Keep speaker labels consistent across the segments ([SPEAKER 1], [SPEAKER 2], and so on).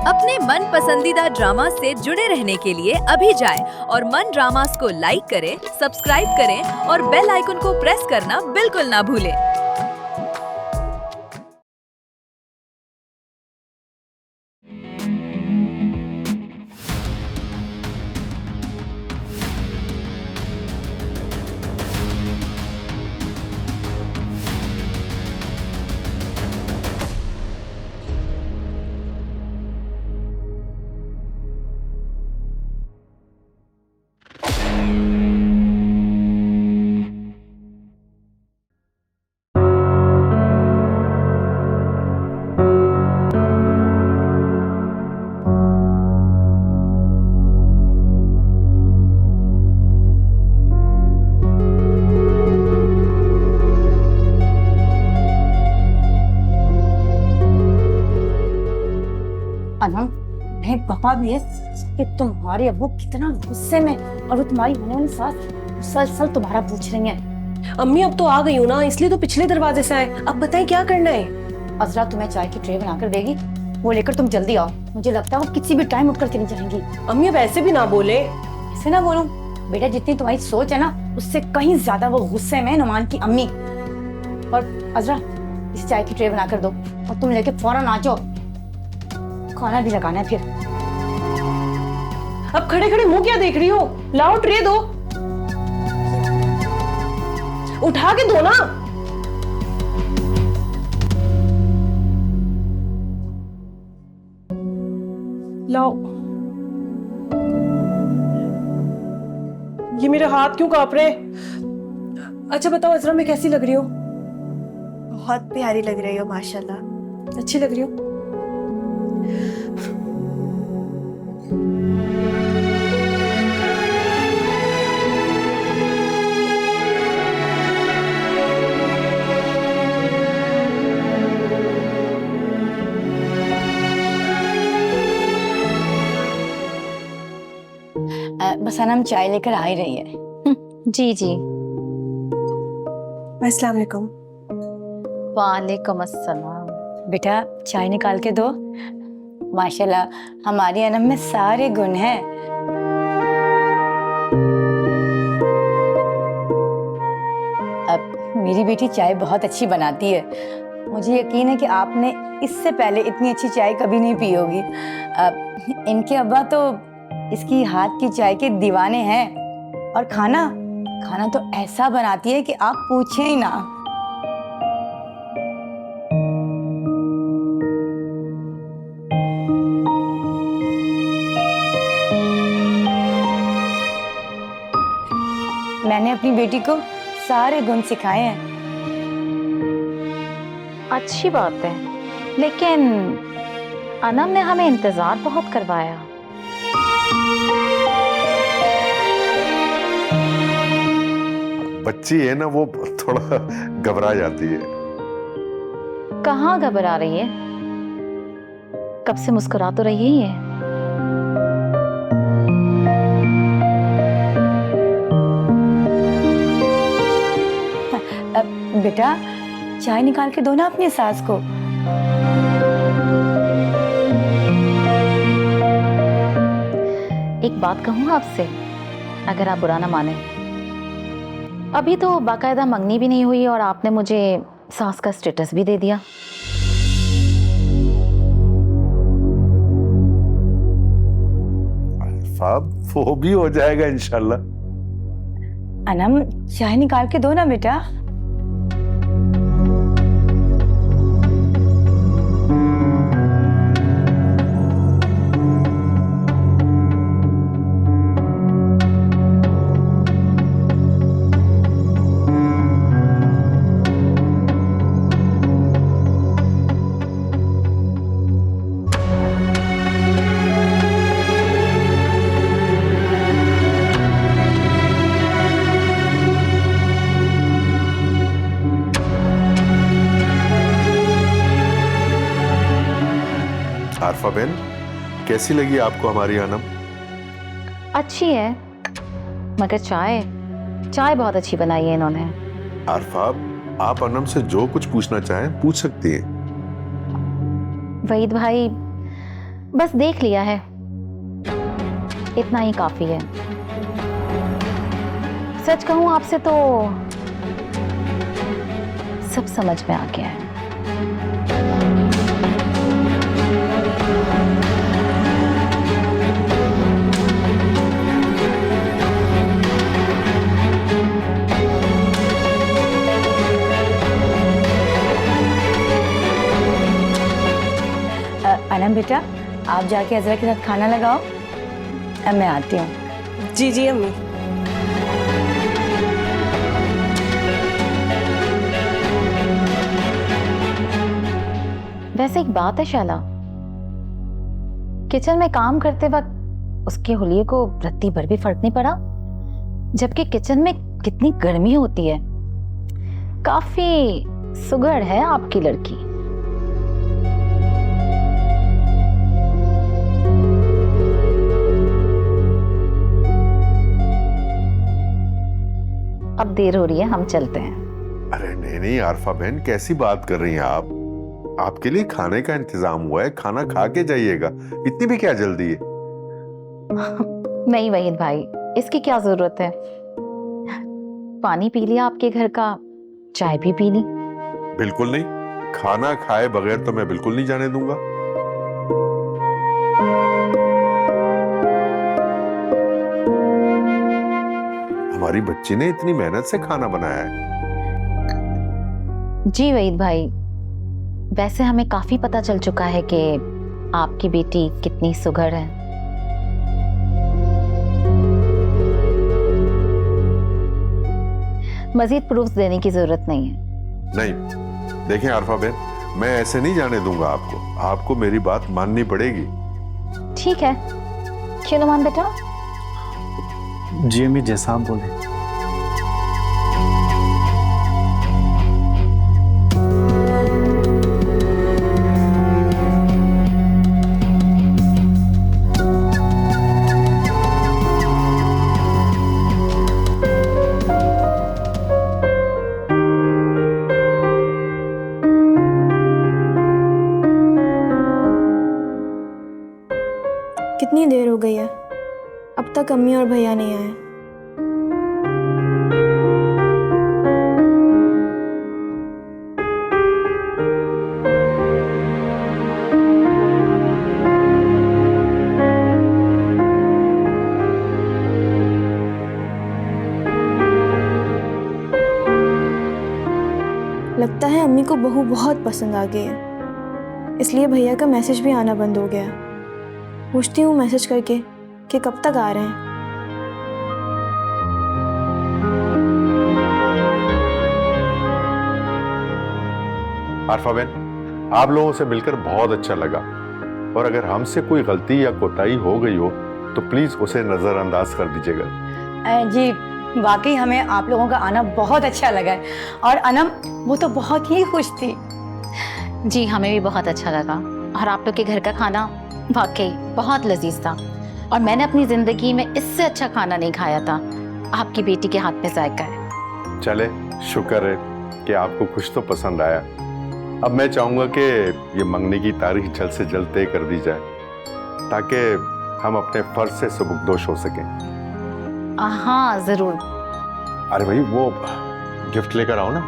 [SPEAKER 1] अपने मन पसंदीदा ड्रामा से जुड़े रहने के लिए अभी जाएं और मन ड्रामास को लाइक करें, सब्सक्राइब करें और बेल आइकन को प्रेस करना बिल्कुल ना भूलें।
[SPEAKER 2] अनम, मैं बता दिए कि तुम्हारे अब्बू कितना गुस्से में और वो तुम्हारी होने वाली सास मुसलसल तुम्हारा पूछ रही हैं।
[SPEAKER 3] अम्मी अब तो आ गई हूँ ना, इसलिए तो पिछले दरवाजे से आए। अब बताएं क्या करना है?
[SPEAKER 2] अजरा तुम्हें चाय की ट्रे बनाकर देगी, वो लेकर तुम जल्दी आओ। मुझे लगता है वो किसी भी टाइम उठकर चली जाएंगी।
[SPEAKER 3] अम्मी अब ऐसे भी ना बोले।
[SPEAKER 2] ऐसे ना बोलूं बेटा, जितनी तुम्हारी सोच है ना उससे कहीं ज्यादा वो गुस्से में नुमान की अम्मी। और अजरा, इस चाय की ट्रे बनाकर दो और तुम लेके फौरन आ जाओ, खाना भी लगाना है फिर।
[SPEAKER 3] अब खड़े खड़े मुंह क्या देख रही हो? लाओ ट्रे दो, उठा के दो ना। लाओ। ये मेरे हाथ क्यों कांप रहे? अच्छा बताओ अजरा, मैं कैसी लग रही हूँ?
[SPEAKER 4] बहुत प्यारी लग रही हो माशाल्लाह।
[SPEAKER 3] अच्छी लग रही हूँ?
[SPEAKER 2] बस अनम चाय लेकर आ ही रही है।
[SPEAKER 5] जी जी।
[SPEAKER 4] अस्सलाम वालेकुम।
[SPEAKER 5] वालेकुम अस्सलाम।
[SPEAKER 2] बेटा चाय निकाल के दो। माशाल्लाह हमारी अनम में सारे गुण हैं। अब मेरी बेटी चाय बहुत अच्छी बनाती है। मुझे यकीन है कि आपने इससे पहले इतनी अच्छी चाय कभी नहीं पी होगी। अब इनके अब्बा तो इसकी हाथ की चाय के दीवाने हैं और खाना खाना तो ऐसा बनाती है कि आप पूछें ही ना। मैंने अपनी बेटी को सारे गुण सिखाए हैं।
[SPEAKER 5] अच्छी बात है, लेकिन अनम ने हमें इंतजार बहुत करवाया।
[SPEAKER 6] बच्ची है ना, वो थोड़ा घबरा जाती है।
[SPEAKER 5] कहाँ घबरा रही है? कब से मुस्कुरा तो रही है ये।
[SPEAKER 2] बेटा चाय निकाल के दो ना अपनी सास को।
[SPEAKER 5] एक बात कहूँ आपसे, अगर आप बुरा ना माने, अभी तो बाकायदा मंगनी भी नहीं हुई और आपने मुझे सास का स्टेटस भी दे दिया।
[SPEAKER 6] साहब वो भी हो जाएगा इंशाल्लाह।
[SPEAKER 2] अनम चाय निकाल के दो ना बेटा।
[SPEAKER 6] आरफा बहन, कैसी लगी आपको हमारी अनम?
[SPEAKER 5] अच्छी है, मगर चाय बहुत अच्छी बनाई है इन्होंने।
[SPEAKER 6] आरफा, आप अनम से जो कुछ पूछना चाहें पूछ सकती हैं।
[SPEAKER 5] वहीद भाई, बस देख लिया है, इतना ही काफी है। सच कहूं आपसे तो सब समझ में आ गया है।
[SPEAKER 2] अनम बेटा, आप जाके अजरा के साथ खाना लगाओ, अब मैं आती हूँ।
[SPEAKER 3] जी जी अम्मी।
[SPEAKER 5] वैसे एक बात है शाला, किचन में काम करते वक्त उसके हुलिये को रत्ती भर भी फर्क नहीं पड़ा, जबकि किचन में कितनी गर्मी होती है। काफी सुघड़ है आपकी लड़की। अब देर हो रही है, हम चलते हैं।
[SPEAKER 6] अरे नहीं नहीं आरफा बहन, कैसी बात कर रही हैं आप? आपके लिए खाने का इंतजाम हुआ है, खाना खा के जाइएगा, इतनी भी क्या जल्दी है?
[SPEAKER 5] नहीं वहीद भाई, इसकी क्या जरूरत है? पानी पी लिया आपके घर का, चाय भी पी ली।
[SPEAKER 6] बिल्कुल नहीं, खाना खाए बगैर तो मैं बिल्कुल नहीं जाने दूंगा। हमारी बच्ची ने इतनी मेहनत से खाना बनाया है।
[SPEAKER 5] जी वहीद भाई, वैसे हमें काफी पता चल चुका है कि आपकी बेटी कितनी सुघड़ है। मजीद प्रूफ्स देने की जरूरत नहीं है।
[SPEAKER 6] नहीं, देखें आरफा बहन, मैं ऐसे नहीं जाने दूंगा आपको। आपको मेरी बात माननी पड़ेगी।
[SPEAKER 5] ठीक है, क्यों नुमान बेटा?
[SPEAKER 7] जी अम्मी, जैसा आप बोले।
[SPEAKER 4] कितनी देर हो गई है, अब तक अम्मी और भैया नहीं आए। लगता है अम्मी को बहू बहुत पसंद आ गई है, इसलिए भैया का मैसेज भी आना बंद हो गया। पूछती हूँ मैसेज करके कि कब तक आ रहे हैं।
[SPEAKER 6] आरफा बहन, आप लोगों से मिलकर बहुत अच्छा लगा, और अगर हमसे कोई गलती या कोताही हो गई हो तो प्लीज उसे नजरअंदाज कर दीजिएगा।
[SPEAKER 2] जी वाकई हमें आप लोगों का आना बहुत अच्छा लगा है, और अनम वो तो बहुत ही खुश थी।
[SPEAKER 5] जी हमें भी बहुत अच्छा लगा, और आप लोग के घर का खाना वाकई बहुत लजीज था, और मैंने अपनी जिंदगी में इससे अच्छा खाना नहीं खाया था। आपकी बेटी के हाथ में जायका है।
[SPEAKER 6] चले, शुक्र है कि आपको कुछ तो पसंद आया। अब मैं चाहूंगा कि ये मंगनी की तारीख जल्द से जल्द तय कर दी जाए, ताकि हम अपने फर्ज से सुबुकदोश हो सकें।
[SPEAKER 5] हाँ जरूर।
[SPEAKER 6] अरे भाई, वो गिफ्ट लेकर आओ ना।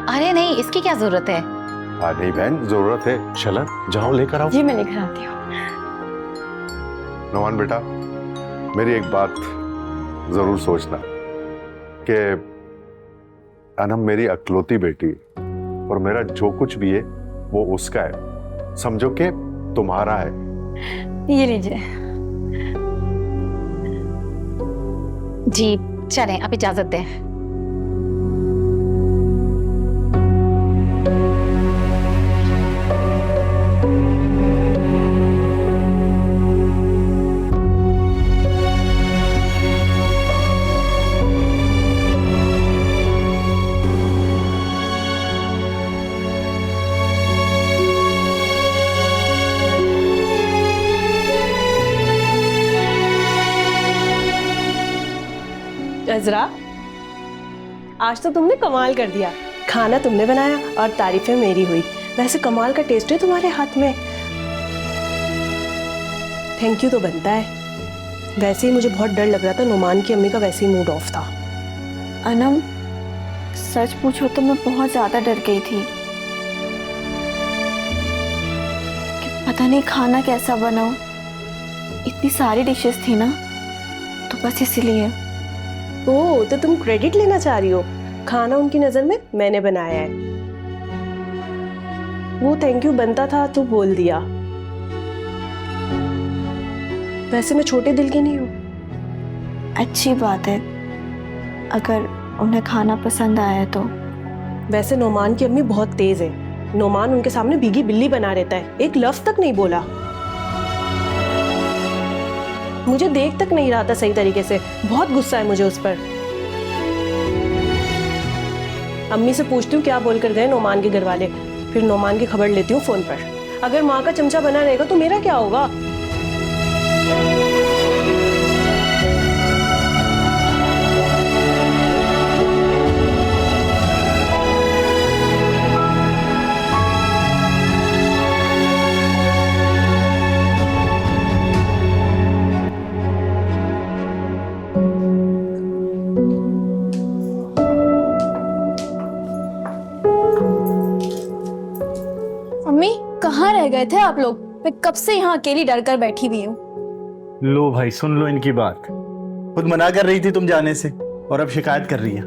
[SPEAKER 5] अरे नहीं, इसकी क्या जरूरत है?
[SPEAKER 6] नहीं बहन, जरूरत है। चला जाओ, लेकर आओ।
[SPEAKER 2] जी मैं लेकर आती हूँ।
[SPEAKER 6] नौमान बेटा, मेरी एक बात जरूर सोचना कि अनम मेरी अकलौती बेटी है, और मेरा जो कुछ भी है वो उसका है। समझो कि तुम्हारा है।
[SPEAKER 2] ये लीजिए।
[SPEAKER 5] जी चलें, अब इजाजत दें।
[SPEAKER 3] अजरा, आज तो तुमने कमाल कर दिया। खाना तुमने बनाया और तारीफें मेरी हुई। वैसे कमाल का टेस्ट है तुम्हारे हाथ में। थैंक यू तो बनता है। वैसे ही मुझे बहुत डर लग रहा था, नुमान की अम्मी का वैसे ही मूड ऑफ था।
[SPEAKER 4] अनम, सच पूछो तो मैं बहुत ज़्यादा डर गई थी कि पता नहीं खाना कैसा बना हो। इतनी सारी डिशेस थी ना, तो बस इसीलिए।
[SPEAKER 3] ओह, तो तुम क्रेडिट लेना चाह रही हो? खाना उनकी नज़र में मैंने बनाया है। वो थैंक यू बनता था तो बोल दिया। वैसे मैं छोटे दिल की नहीं हूँ।
[SPEAKER 4] अच्छी बात है अगर उन्हें खाना पसंद आया तो।
[SPEAKER 3] वैसे नोमान की अम्मी बहुत तेज है। नोमान उनके सामने भीगी बिल्ली बना रहता है, एक लफ्ज तक नहीं बोला। मुझे देख तक नहीं रहा था सही तरीके से। बहुत गुस्सा है मुझे उस पर। अम्मी से पूछती हूँ क्या बोलकर गए नोमान के घर वाले, फिर नोमान की खबर लेती हूँ फोन पर। अगर माँ का चमचा बना रहेगा तो मेरा क्या होगा?
[SPEAKER 4] मम्मी, कहाँ रह गए थे आप लोग? मैं कब से यहाँ अकेली डर कर बैठी हुई हूँ।
[SPEAKER 7] लो भाई, सुन लो इनकी बात। खुद मना कर रही थी तुम जाने से और अब शिकायत कर रही है।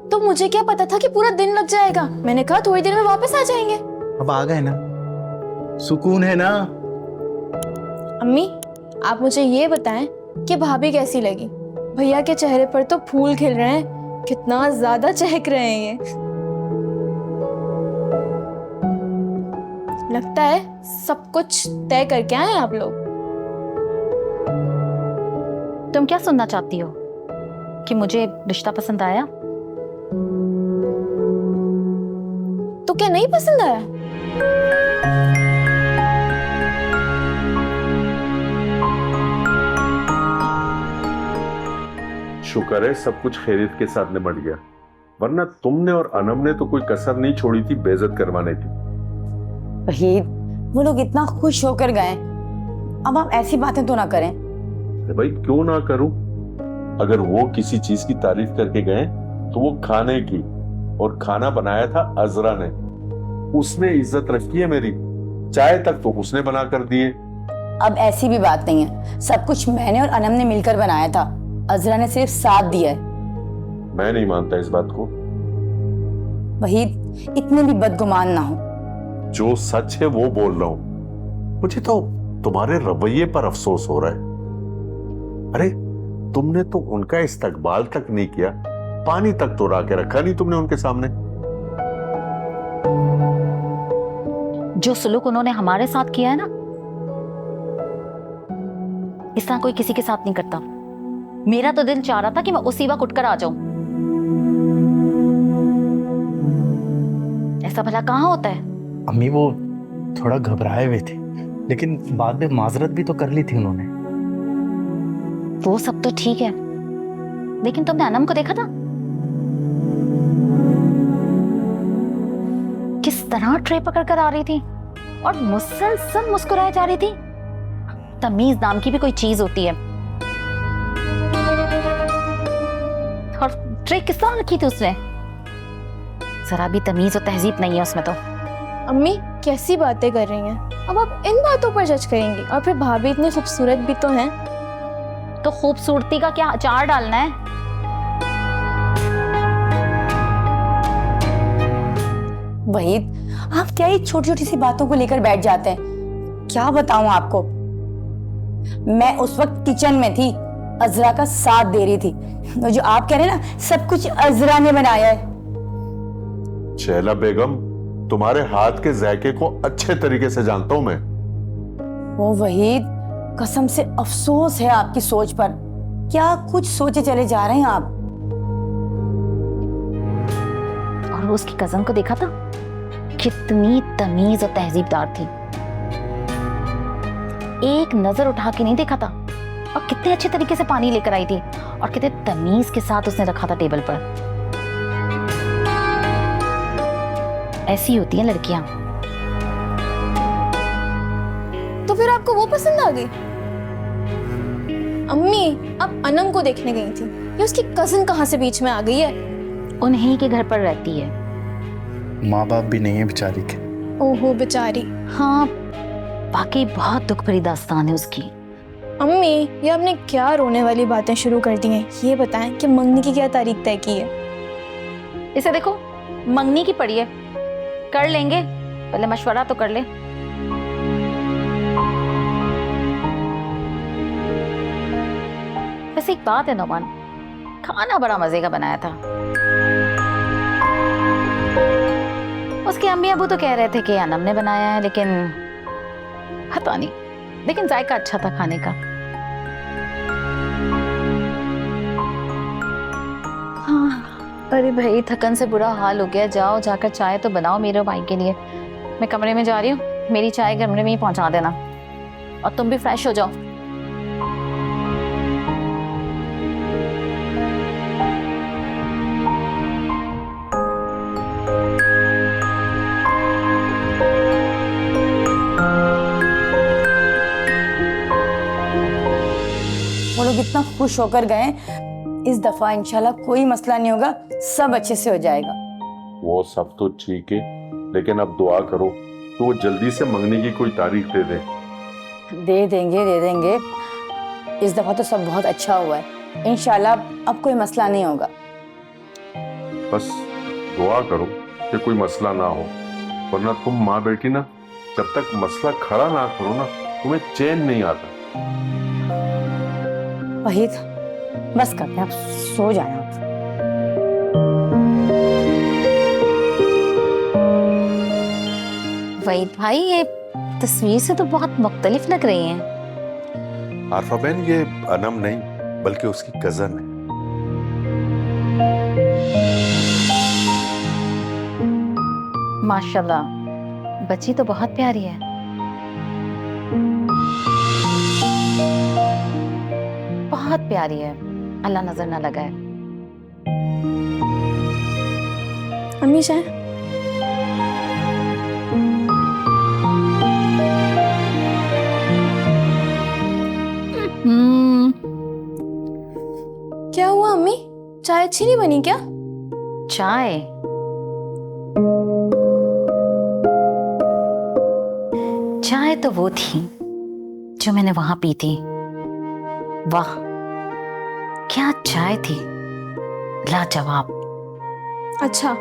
[SPEAKER 4] तो मुझे क्या पता था कि पूरा दिन लग जाएगा। मैंने कहा थोड़ी देर में वापस आ जाएंगे।
[SPEAKER 7] अब आ गए ना, सुकून है ना।
[SPEAKER 4] अम्मी, आप मुझे ये बताएं कि भाभी कैसी लगी? भैया के चेहरे पर तो फूल खिल रहे हैं, कितना ज्यादा चहक रहे हैं ये। लगता है सब कुछ तय करके आए हैं आप लोग।
[SPEAKER 5] तुम क्या सुनना चाहती हो? कि मुझे रिश्ता पसंद आया?
[SPEAKER 4] तो क्या नहीं पसंद आया?
[SPEAKER 6] शुक्र है सब कुछ खैरियत के साथ निपट गया, वरना तुमने और अनम ने तो कोई कसर नहीं छोड़ी थी बेइज्जत करवाने की।
[SPEAKER 2] वहीद, वो लोग इतना खुश होकर गए, अब आप ऐसी बातें तो ना करें।
[SPEAKER 6] भाई क्यों ना करूं? अगर वो किसी चीज की तारीफ करके गए तो वो खाने की, और खाना बनाया था अजरा ने। उसने इज्जत रखी है मेरी। चाय तक तो उसने बना कर दिए।
[SPEAKER 2] अब ऐसी भी बात नहीं है, सब कुछ मैंने और अनम ने मिलकर बनाया था, अजरा ने सिर्फ साथ दिया है।
[SPEAKER 6] मैं नहीं मानता इस बात को।
[SPEAKER 2] वहीद, इतने भी बदगुमान ना हो।
[SPEAKER 6] जो सच है वो बोल रहा हूं। मुझे तो तुम्हारे रवैये पर अफसोस हो रहा है। अरे तुमने तो उनका इस्तकबाल तक नहीं किया, पानी तक तो ला के रखा नहीं तुमने उनके सामने।
[SPEAKER 5] जो सलूक उन्होंने हमारे साथ किया है ना, इस तरह कोई किसी के साथ नहीं करता। मेरा तो दिल चाह रहा था कि मैं उसी वक्त उठकर आ जाऊं। ऐसा भला कहां होता है?
[SPEAKER 7] अम्मी वो थोड़ा घबराए हुए थे, लेकिन बाद में माजरत भी तो कर ली थी उन्होंने।
[SPEAKER 5] वो सब तो ठीक है, लेकिन तुमने अनम को देखा था? किस तरह ट्रे पकड़ कर आ रही थी और मुसलसल मुस्कुराए जा रही थी। तमीज नाम की भी कोई चीज होती है। और ट्रे किस तरह रखी थी उसने? जरा भी तमीज और तहजीब नहीं है उसमें तो।
[SPEAKER 4] अम्मी कैसी बातें कर रही हैं? अब आप इन बातों पर जज करेंगी? और फिर भाभी इतनी खूबसूरत भी तो हैं।
[SPEAKER 5] तो खूबसूरती का क्या अचार डालना है?
[SPEAKER 2] वहीद, आप क्या ही छोटी छोटी सी बातों को लेकर बैठ जाते हैं? क्या बताऊं आपको, मैं उस वक्त किचन में थी, अजरा का साथ दे रही थी। तो जो आप कह रहे हैं ना, सब कुछ अजरा ने बनाया है।
[SPEAKER 6] शैला बेगम, तुम्हारे हाथ के जायके को अच्छे तरीके से जानता हूं मैं।
[SPEAKER 2] वो वहीद, कसम से अफसोस है आपकी सोच पर। क्या कुछ सोचे चले जा रहे हैं आप।
[SPEAKER 5] और उसकी कजन को देखा था, कितनी तमीज और तहजीबदार थी। एक नजर उठा के नहीं देखा था, और कितने अच्छे तरीके से पानी लेकर आई थी, और कितने तमीज के साथ उसने रखा था टेबल पर। ऐसी होती हैं लड़कियां।
[SPEAKER 4] तो फिर आपको वो पसंद आ गई? अम्मी अब अनम को देखने गई थी, ये उसकी कजिन कहाँ से बीच में आ गई है?
[SPEAKER 5] उन्हीं के घर पर रहती है।
[SPEAKER 7] माँ बाप भी नहीं है बेचारी के।
[SPEAKER 4] ओहो बेचारी।
[SPEAKER 5] हाँ, वाकई बहुत दुख भरी दास्तान है उसकी।
[SPEAKER 4] अम्मी ये आपने क्या रोने वाली बातें शुरू कर दी हैं? ये बताएं कि मंगनी की क्या तारीख तय की है?
[SPEAKER 5] इसे देखो, मंगनी की पड़ी है, कर लेंगे, पहले मशवरा तो कर ले। बस एक बात है नोमान, खाना बड़ा मजे का बनाया था। उसके अम्मी अबू तो कह रहे थे कि अनम ने बनाया है, लेकिन पता नहीं, लेकिन जायका अच्छा था खाने का। हाँ, अरे भाई थकन से बुरा हाल हो गया। जाओ जाकर चाय तो बनाओ मेरे भाई के लिए। मैं कमरे में जा रही हूँ, मेरी चाय कमरे में ही पहुंचा देना, और तुम भी फ्रेश हो जाओ।
[SPEAKER 2] वो लोग इतना खुश होकर गए, इस दफा इंशाल्लाह कोई मसला नहीं होगा, सब अच्छे से हो जाएगा।
[SPEAKER 6] वो सब तो ठीक है, लेकिन अब दुआ करो तो वो जल्दी से मंगने की कोई तारीख दे दे।
[SPEAKER 2] दे देंगे। इस दफा तो सब बहुत अच्छा हुआ है, इंशाल्लाह अब कोई मसला नहीं होगा।
[SPEAKER 6] बस दुआ करो कि कोई मसला ना हो, वरना तुम माँ बेटी ना, जब तक मसला खड़ा ना करो ना, तुम्हें चैन नहीं आता।
[SPEAKER 2] वहीद बस करते हैं, आप सो जाए आप।
[SPEAKER 5] वहीद भाई, ये तस्वीर से तो बहुत मुख्तलिफ लग रही हैं।
[SPEAKER 6] आरफा बहन, ये अनम नहीं बल्कि उसकी कजन है।
[SPEAKER 5] माशाल्लाह, बच्ची तो बहुत प्यारी है। बहुत प्यारी है, अल्लाह नजर ना लगाए।
[SPEAKER 4] अम्मी चाय? क्या हुआ अम्मी, चाय अच्छी नहीं बनी क्या?
[SPEAKER 5] चाय? चाय तो वो थी जो मैंने वहां पी थी। वाह क्या चाय थी, लाजवाब।
[SPEAKER 4] अच्छा,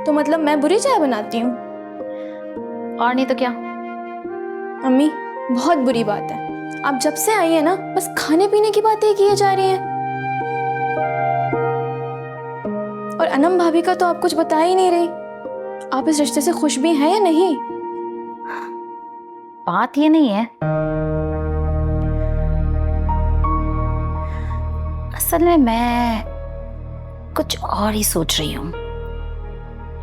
[SPEAKER 4] तो मतलब मैं बुरी चाय बनाती हूँ?
[SPEAKER 5] और नहीं तो क्या।
[SPEAKER 4] अम्मी बहुत बुरी बात है, आप जब से आई है ना बस खाने पीने की बातें किए जा रही हैं। और अनम भाभी का तो आप कुछ बता ही नहीं रही। आप इस रिश्ते से खुश भी हैं या नहीं?
[SPEAKER 5] बात ये नहीं है, असल में मैं कुछ और ही सोच रही हूँ।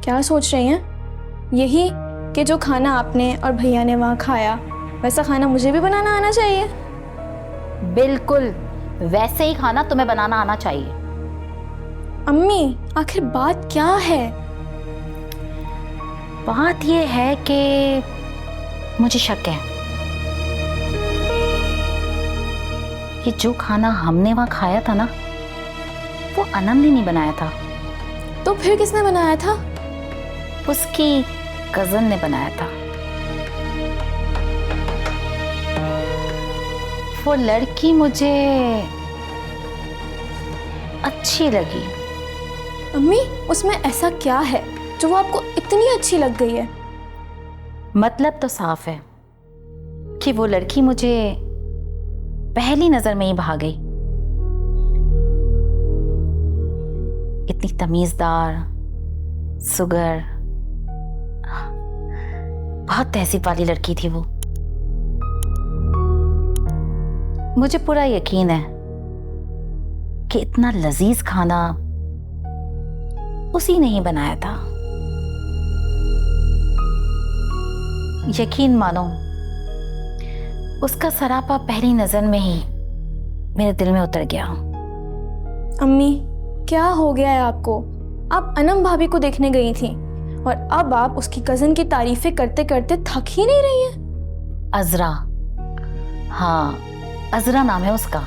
[SPEAKER 4] क्या सोच रही हैं? यही कि जो खाना आपने और भैया ने वहाँ खाया वैसा खाना मुझे भी बनाना आना चाहिए?
[SPEAKER 5] बिल्कुल वैसे ही खाना तुम्हें बनाना आना चाहिए।
[SPEAKER 4] अम्मी आखिर बात क्या है?
[SPEAKER 5] बात ये है कि मुझे शक है कि जो खाना हमने वहां खाया था ना, वो अनम ने नहीं बनाया था।
[SPEAKER 4] तो फिर किसने बनाया था?
[SPEAKER 5] उसकी कजन ने बनाया था। वो लड़की मुझे अच्छी लगी।
[SPEAKER 4] अम्मी उसमें ऐसा क्या है जो वो आपको इतनी अच्छी लग गई है?
[SPEAKER 5] मतलब तो साफ है कि वो लड़की मुझे पहली नजर में ही भा गई। इतनी तमीजदार, सुगर, बहुत तहजीब वाली लड़की थी वो। मुझे पूरा यकीन है कि इतना लजीज खाना उसी ने ही बनाया था। यकीन मानो, उसका सरापा पहली नजर में ही मेरे दिल में उतर गया।
[SPEAKER 4] अम्मी क्या हो गया है आपको? आप अनम भाभी को देखने गई थी और अब आप उसकी कजन की तारीफें करते करते थक ही नहीं रही हैं।
[SPEAKER 5] अजरा, हाँ अजरा नाम है उसका।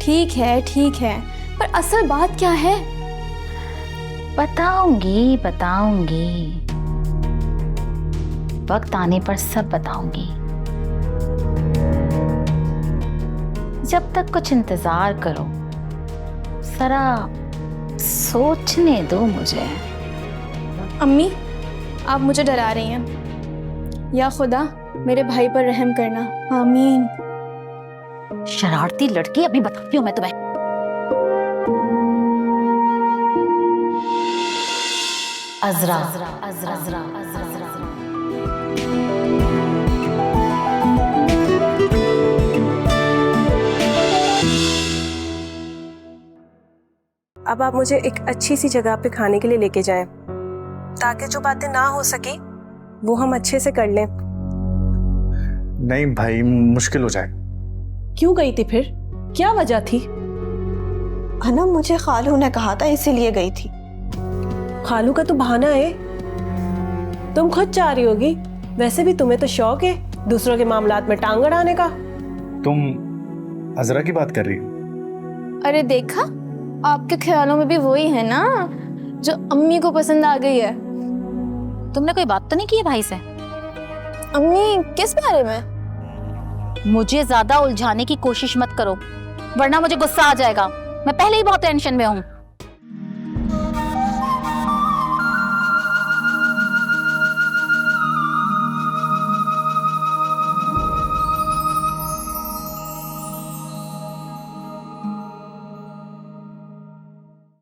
[SPEAKER 4] ठीक है, पर असल बात क्या है?
[SPEAKER 5] बताऊंगी बताऊंगी, वक्त आने पर सब बताऊंगी। जब तक कुछ इंतजार करो, जरा सोचने दो मुझे।
[SPEAKER 4] अम्मी, आप मुझे डरा रही हैं। या खुदा मेरे भाई पर रहम करना, आमीन।
[SPEAKER 5] शरारती लड़की, अभी बताती हूँ मैं तुम्हें। अज़रा, अज़रा, अज़रा, अज़रा।
[SPEAKER 3] अब आप मुझे एक अच्छी सी जगह पे खाने के लिए लेके जाएं, ताकि जो बातें ना हो सकी वो हम अच्छे से कर लें।
[SPEAKER 7] नहीं भाई, मुश्किल हो जाएगा।
[SPEAKER 3] क्यों गई थी फिर? क्या वजह थी?
[SPEAKER 8] अनम, मुझे खालू ने कहा था इसीलिए गई थी।
[SPEAKER 3] खालू का तो बहाना है, तुम खुद चाह रही होगी। वैसे भी तुम्हें तो शौक है दूसरों के मामलात में टांग अड़ाने का।
[SPEAKER 7] तुम अज़रा की बात कर रही हो?
[SPEAKER 4] अरे देखा, आपके ख्यालों में भी वही है ना जो अम्मी को पसंद आ गई है।
[SPEAKER 5] तुमने कोई बात तो नहीं की है भाई से?
[SPEAKER 4] अम्मी, किस बारे में?
[SPEAKER 5] मुझे ज्यादा उलझाने की कोशिश मत करो, वरना मुझे गुस्सा आ जाएगा। मैं पहले ही बहुत टेंशन में हूँ।